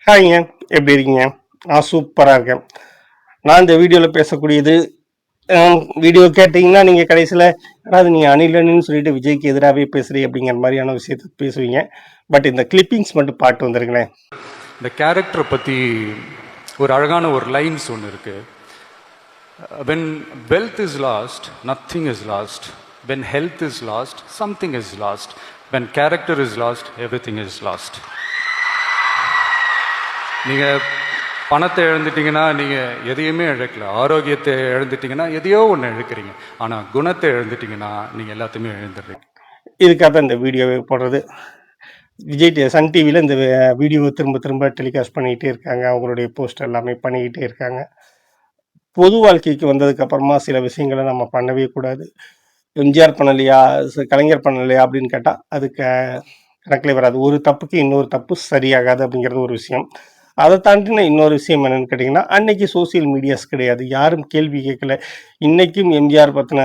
ஹாய்ங்க, எப்படி இருக்கீங்க? நான் சூப்பராக இருக்கேன். நான் இந்த வீடியோவில் பேசக்கூடியது வீடியோ கேட்டிங்கன்னா நீங்கள் கடைசியில் அதாவது நீங்கள் அணிலன்னு சொல்லிட்டு விஜய்க்கு எதிராகவே பேசுகிறீ அப்படிங்கிற மாதிரியான விஷயத்த பேசுவீங்க. பட் இந்த கிளிப்பிங்ஸ் மட்டும் பாட்டு வந்துருங்களேன். இந்த கேரக்டரை பற்றி ஒரு அழகான ஒரு லைன்ஸ் ஒன்று இருக்குது. when wealth is lost, nothing is lost. when health is lost, something is lost. when character is lost, everything is lost. நீங்கள் பணத்தை இழந்துட்டீங்கன்னா நீங்கள் எதையுமே இழக்கல. ஆரோக்கியத்தை இழந்துட்டீங்கன்னா எதையோ ஒன்று இழக்கிறீங்க. ஆனால் குணத்தை இழந்துட்டீங்கன்னா நீங்கள் எல்லாத்தையுமே இழந்துடுறீங்க. இதுக்காக தான் இந்த வீடியோவை போடுறது. விஜய் சன் டிவியில் இந்த வீடியோவை திரும்ப திரும்ப டெலிகாஸ்ட் பண்ணிக்கிட்டே இருக்காங்க. அவங்களுடைய போஸ்ட் எல்லாமே பண்ணிக்கிட்டே இருக்காங்க. பொது வாழ்க்கைக்கு வந்ததுக்கு அப்புறமா சில விஷயங்களை நம்ம பண்ணவே கூடாது. எம்ஜிஆர் பண்ணலையா, கலைஞர் பண்ணலையா அப்படின்னு கேட்டால் அதுக்கு கணக்கில் வராது. ஒரு தப்புக்கு இன்னொரு தப்பு சரியாகாது அப்படிங்கிறது ஒரு விஷயம். அதை தாண்டின இன்னொரு விஷயம் என்னன்னு கேட்டிங்கன்னா, அன்னைக்கு சோசியல் மீடியாஸ் கிடையாது, யாரும் கேள்வி கேட்கல. இன்றைக்கும் எம்ஜிஆர் பற்றின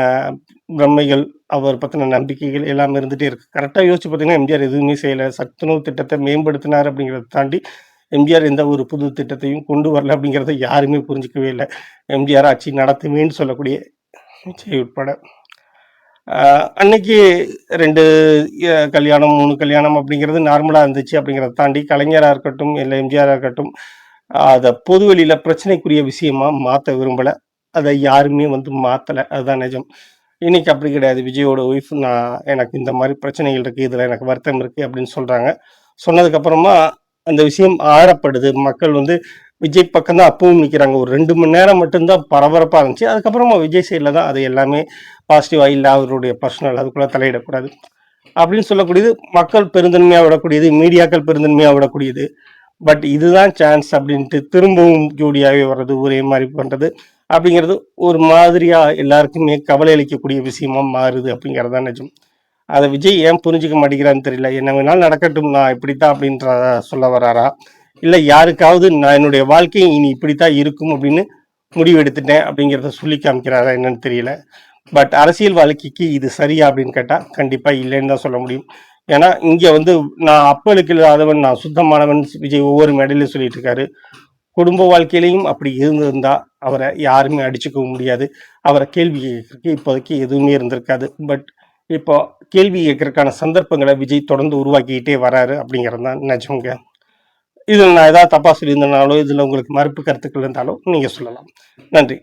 பிரமைகள், அவர் பற்றின நம்பிக்கைகள் எல்லாமே இருந்துகிட்டே இருக்குது. கரெக்டாக யோசிச்சு பார்த்தீங்கன்னா எம்ஜிஆர் எதுவுமே செய்யலை. சத்துணவு திட்டத்தை மேம்படுத்தினார் அப்படிங்கிறத தாண்டி எம்ஜிஆர் எந்த ஒரு புது திட்டத்தையும் கொண்டு வரல அப்படிங்கிறத யாருமே புரிஞ்சிக்கவே இல்லை. எம்ஜிஆர் ஆட்சி நடத்துவேன்னு சொல்லக்கூடிய விஜய் உட்பட அன்னைக்கு 2 கல்யாணம் 3 கல்யாணம் அப்படிங்கிறது நார்மலாக இருந்துச்சு. அப்படிங்கிறத தாண்டி கலைஞராக இருக்கட்டும் இல்லை எம்ஜிஆராக இருக்கட்டும் அதை பொதுவெளியில் பிரச்சனைக்குரிய விஷயமா மாற்ற விரும்பலை. அதை யாருமே மாற்றலை. அதுதான் நிஜம். இன்னைக்கு அப்படி கிடையாது. விஜயோட ஒய்ஃப் எனக்கு இந்த மாதிரி பிரச்சனைகள் இருக்குது, இதில் எனக்கு வருத்தம் இருக்குது அப்படின்னு சொல்கிறாங்க. சொன்னதுக்கப்புறமா அந்த விஷயம் ஆழப்படுது. மக்கள் விஜய் பக்கம் தான் அப்பவும் நிற்கிறாங்க. ஒரு 2 மணி நேரம் மட்டும்தான் பரபரப்பாக இருந்துச்சு. அதுக்கப்புறமா விஜய் சைடில் தான் அது எல்லாமே பாசிட்டிவாக இல்லை, அவருடைய பர்சனல் அதுக்குள்ளே தலையிடக்கூடாது அப்படின்னு சொல்லக்கூடியது மக்கள் பெருந்தன்மையாக விடக்கூடியது, மீடியாக்கள் பெருந்தன்மையாக விடக்கூடியது. பட் இதுதான் சான்ஸ் அப்படின்ட்டு திரும்பவும் ஜோடியாகவே வர்றது, ஒரே மாதிரி பண்ணுறது அப்படிங்கிறது ஒரு மாதிரியாக எல்லாருக்குமே கவலை அளிக்கக்கூடிய விஷயமா மாறுது அப்படிங்கிறது தான் நிஜம். அதை விஜய் ஏன் புரிஞ்சிக்க மாட்டேங்கிறான்னு தெரியல. என்ன வேணாலும் நடக்கட்டும், நான் இப்படித்தான் அப்படின்ற சொல்ல வராரா, இல்லை யாருக்காவது நான் என்னுடைய வாழ்க்கை இனி இப்படித்தான் இருக்கும் அப்படின்னு முடிவு எடுத்துட்டேன் அப்படிங்கிறத சொல்லி காமிக்கிறாரா என்னன்னு தெரியல. பட் அரசியல் வாழ்க்கைக்கு இது சரியா அப்படின்னு கேட்டால் கண்டிப்பாக இல்லைன்னு தான் சொல்ல முடியும். ஏன்னா இங்கே நான் அப்பளுக்கு இல்லாதவன், நான் சுத்தமானவன் விஜய் ஒவ்வொரு மேடையிலையும் சொல்லிட்டு இருக்காரு. குடும்ப வாழ்க்கையிலையும் அப்படி இருந்திருந்தா அவரை யாருமே அடிச்சுக்கவும் முடியாது. அவரை கேள்வி கேட்கறதுக்கு இப்போதைக்கு எதுவுமே இருந்திருக்காது. பட் இப்போ கேள்வி கேட்கறதுக்கான சந்தர்ப்பங்களை விஜய் தொடர்ந்து உருவாக்கிக்கிட்டே வராரு அப்படிங்கிறது தான் நிஜம்ங்க. இதில் நான் ஏதாவது தப்பாக சொல்லியிருந்தனாலோ இதில் உங்களுக்கு மறுப்பு கருத்துக்கள் இருந்தாலும் நீங்கள் சொல்லலாம். நன்றி.